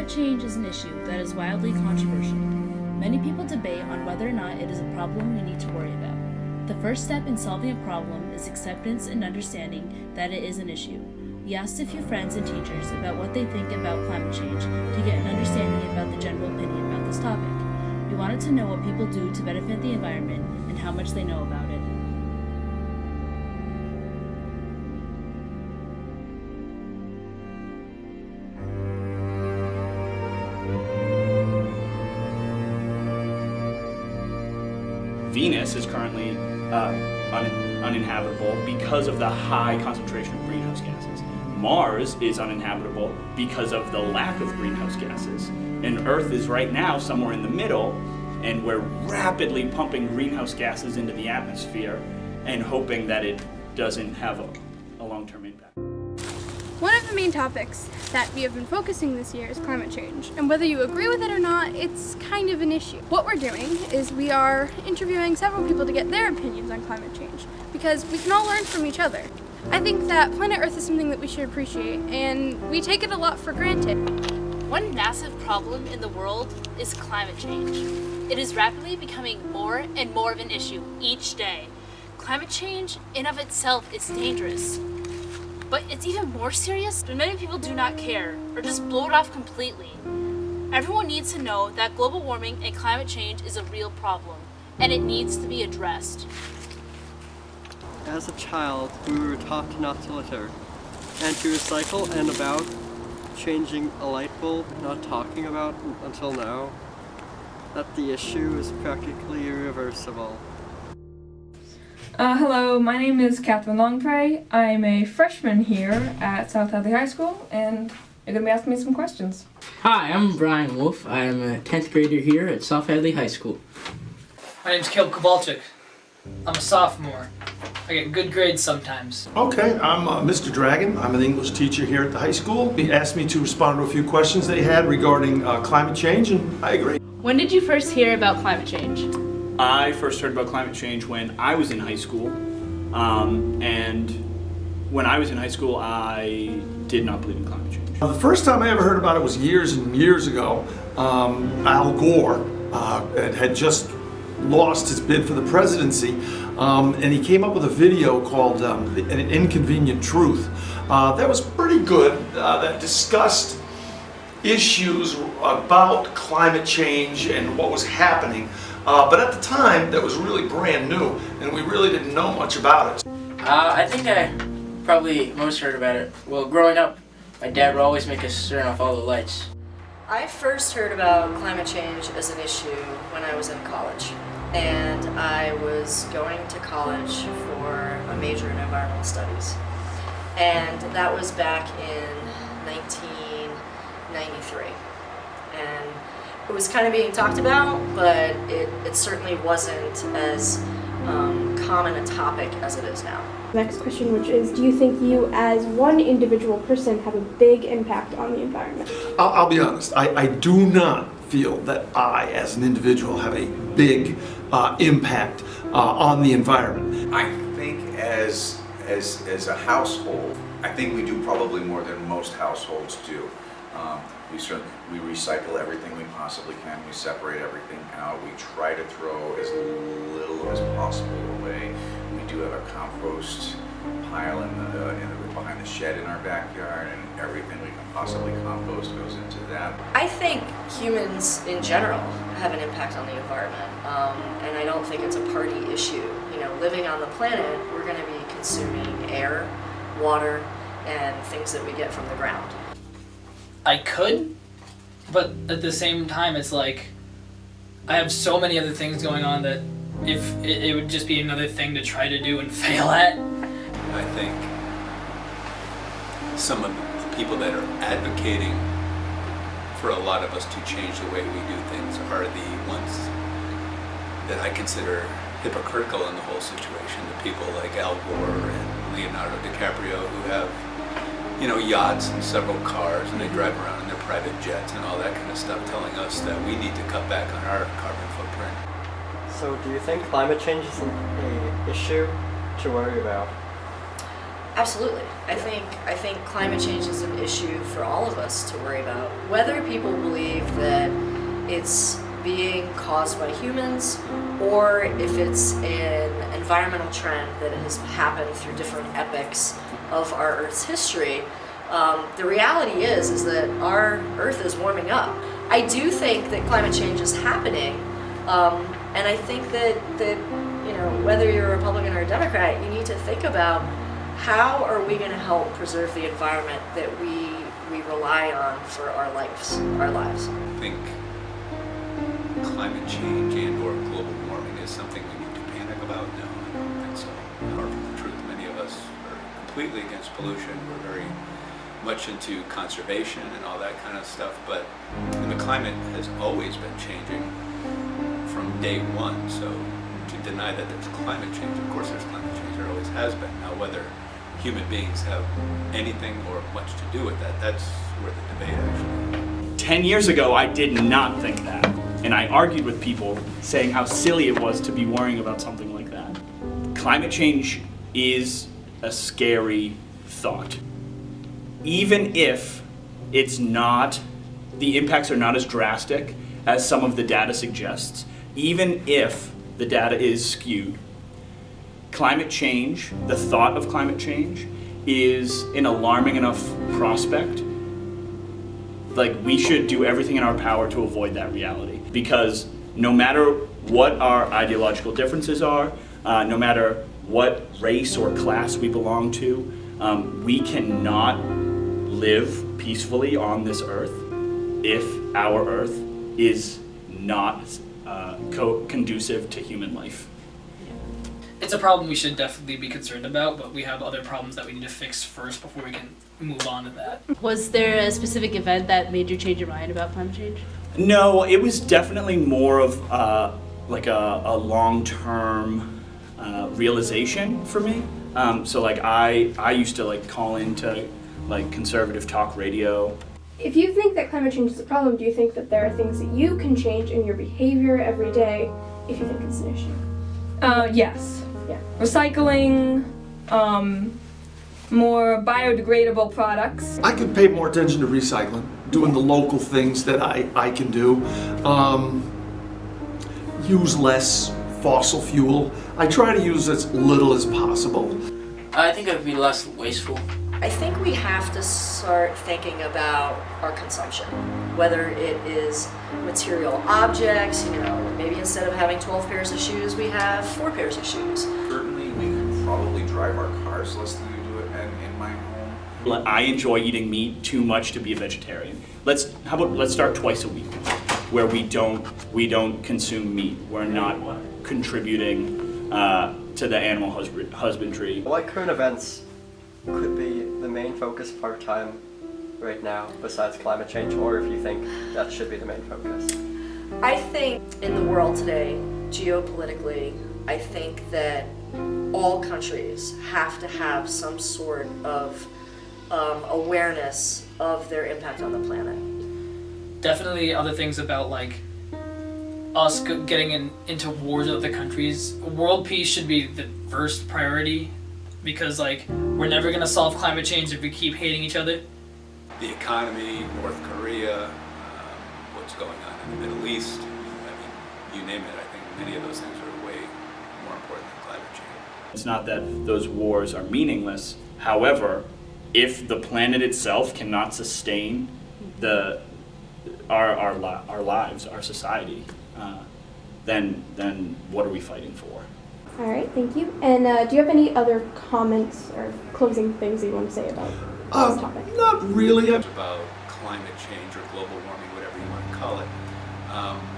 Climate change is an issue that is wildly controversial. Many people debate on whether or not it is a problem we need to worry about. The first step in solving a problem is acceptance and understanding that it is an issue. We asked a few friends and teachers about what they think about climate change to get an understanding about the general opinion about this topic. We wanted to know what people do to benefit the environment and how much they know about it. Venus is currently uninhabitable because of the high concentration of greenhouse gases. Mars is uninhabitable because of the lack of greenhouse gases. And Earth is right now somewhere in the middle, and we're rapidly pumping greenhouse gases into the atmosphere and hoping that it doesn't have a long-term impact. One of the main topics that we have been focusing this year is climate change, and whether you agree with it or not, it's kind of an issue. What we're doing is we are interviewing several people to get their opinions on climate change, because we can all learn from each other. I think that planet Earth is something that we should appreciate, and we take it a lot for granted. One massive problem in the world is climate change. It is rapidly becoming more and more of an issue each day. Climate change in of itself is dangerous. But it's even more serious when many people do not care or just blow it off completely. Everyone needs to know that global warming and climate change is a real problem, and it needs to be addressed. As a child, we were taught not to litter and to recycle, and about changing a light bulb, not talking about until now, that the issue is practically irreversible. Hello, my name is Catherine Longpray. I'm a freshman here at South Hadley High School, and you're going to be asking me some questions. Hi, I'm Brian Wolf. I'm a 10th grader here at South Hadley High School. My name's Caleb Kowalczyk. I'm a sophomore. I get good grades sometimes. Okay, I'm Mr. Dragon. I'm an English teacher here at the high school. He asked me to respond to a few questions they had regarding climate change, and I agree. When did you first hear about climate change? I first heard about climate change when I was in high school, and when I was in high school, I did not believe in climate change. The first time I ever heard about it was years and years ago. Al Gore had just lost his bid for the presidency, and he came up with a video called An Inconvenient Truth. That was pretty good, that discussed issues about climate change and what was happening. But at the time, that was really brand new, and we really didn't know much about it. I think I probably most heard about it. Well, growing up, my dad would always make us turn off all the lights. I first heard about climate change as an issue when I was in college. And I was going to college for a major in environmental studies. And that was back in 1993. And it was kind of being talked about, but it certainly wasn't as common a topic as it is now. Next question, which is, do you think you as one individual person have a big impact on the environment? I'll be honest, I do not feel that I, as an individual, have a big impact on the environment. I think as a household, I think we do probably more than most households do. We recycle everything we possibly can. We separate everything out. We try to throw as little as possible away. We do have a compost pile behind the shed in our backyard, and everything we can possibly compost goes into that. I think humans in general have an impact on the environment, and I don't think it's a party issue. You know, living on the planet, we're going to be consuming air, water, and things that we get from the ground. I could, but at the same time, it's like I have so many other things going on that if it would just be another thing to try to do and fail at. I think some of the people that are advocating for a lot of us to change the way we do things are the ones that I consider hypocritical in the whole situation. The people like Al Gore and Leonardo DiCaprio who have, you know, yachts and several cars, and they drive around in their private jets and all that kind of stuff, telling us that we need to cut back on our carbon footprint. So do you think climate change is an issue to worry about? Absolutely. I think climate change is an issue for all of us to worry about. Whether people believe that it's being caused by humans or if it's an environmental trend that has happened through different epochs of our Earth's history, the reality is that our Earth is warming up. I do think that climate change is happening, and I think that whether you're a Republican or a Democrat, you need to think about how are we going to help preserve the environment that we rely on for our lives. I think climate change and or global warming is something we need to panic about. No, I don't think so. Far from the truth, many of us are completely against pollution. We're very much into conservation and all that kind of stuff, but the climate has always been changing from day one, so to deny that there's climate change, of course there's climate change, there always has been. Now whether human beings have anything or much to do with that, that's where the debate actually is. 10 years ago, I did not think that. And I argued with people saying how silly it was to be worrying about something like that. Climate change is a scary thought. Even if it's not, the impacts are not as drastic as some of the data suggests, even if the data is skewed, climate change, the thought of climate change, is an alarming enough prospect. Like, we should do everything in our power to avoid that reality. Because no matter what our ideological differences are, no matter what race or class we belong to, we cannot live peacefully on this earth if our earth is not conducive to human life. It's a problem we should definitely be concerned about, but we have other problems that we need to fix first before we can move on to that. Was there a specific event that made you change your mind about climate change? No, it was definitely more of like a long-term realization for me. So like I used to like call into like conservative talk radio. If you think that climate change is a problem, do you think that there are things that you can change in your behavior every day if you think it's an issue? Yes. Yeah. Recycling, more biodegradable products. I could pay more attention to recycling, doing the local things that I can do. Use less fossil fuel. I try to use as little as possible. I think it would be less wasteful. I think we have to start thinking about our consumption, whether it is material objects, maybe instead of having 12 pairs of shoes, we have 4 pairs of shoes. Certainly, we could probably drive our cars less than we do it in my home. I enjoy eating meat too much to be a vegetarian. Let's start twice a week, where we don't consume meat. We're not contributing to the animal husbandry. What current events could be the main focus of our time right now besides climate change, or if you think that should be the main focus? I think in the world today, geopolitically, I think that all countries have to have some sort of awareness of their impact on the planet. Definitely other things about like us getting into wars with other countries. World peace should be the first priority, because like we're never gonna solve climate change if we keep hating each other. The economy, North Korea, what's going on in the Middle East, you name it, I think many of those things are way more important than climate change. It's not that those wars are meaningless. However, if the planet itself cannot sustain our lives, our society, then what are we fighting for? All right, thank you. And do you have any other comments or closing things that you want to say about this topic? Not really. About climate change or global warming, whatever you want to call it.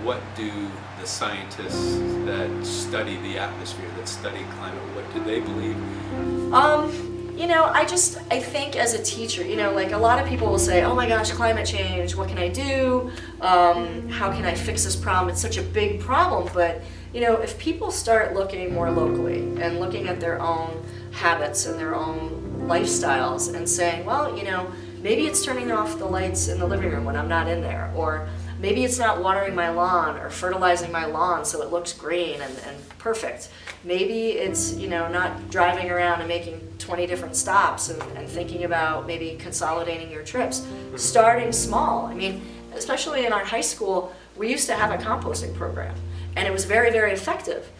What do the scientists that study the atmosphere, that study climate, what do they believe? I think as a teacher, like a lot of people will say, oh my gosh, climate change, what can I do? How can I fix this problem? It's such a big problem, but if people start looking more locally and looking at their own habits and their own lifestyles and saying, well, maybe it's turning off the lights in the living room when I'm not in there, or maybe it's not watering my lawn or fertilizing my lawn so it looks green and perfect. Maybe it's, you know, not driving around and making 20 different stops and thinking about maybe consolidating your trips. Starting small. I mean, especially in our high school, we used to have a composting program, and it was very, very effective.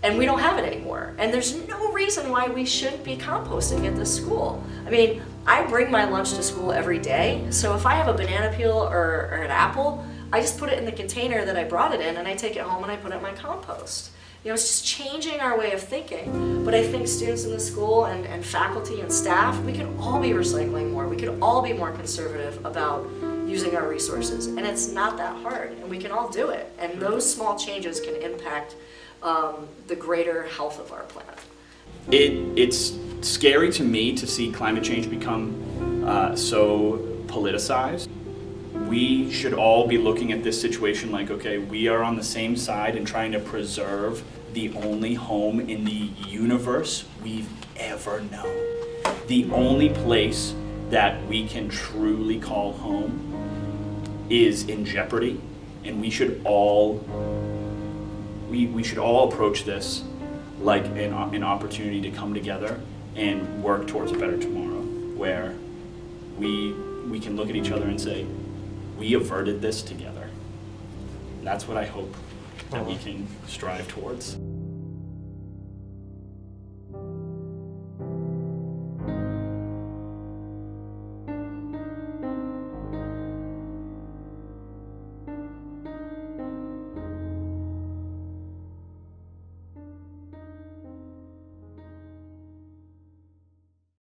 And we don't have it anymore. And there's no reason why we shouldn't be composting at this school. I mean, I bring my lunch to school every day, so if I have a banana peel or an apple, I just put it in the container that I brought it in, and I take it home and I put it in my compost. You know, it's just changing our way of thinking. But I think students in the school and faculty and staff, we could all be recycling more. We could all be more conservative about using our resources. And it's not that hard, and we can all do it. And those small changes can impact the greater health of our planet. It's scary to me to see climate change become so politicized. We should all be looking at this situation like, okay, we are on the same side and trying to preserve the only home in the universe we've ever known. The only place that we can truly call home is in jeopardy, and we should all approach this like an opportunity to come together and work towards a better tomorrow, where we can look at each other and say, we averted this together. That's what I hope that we can strive towards.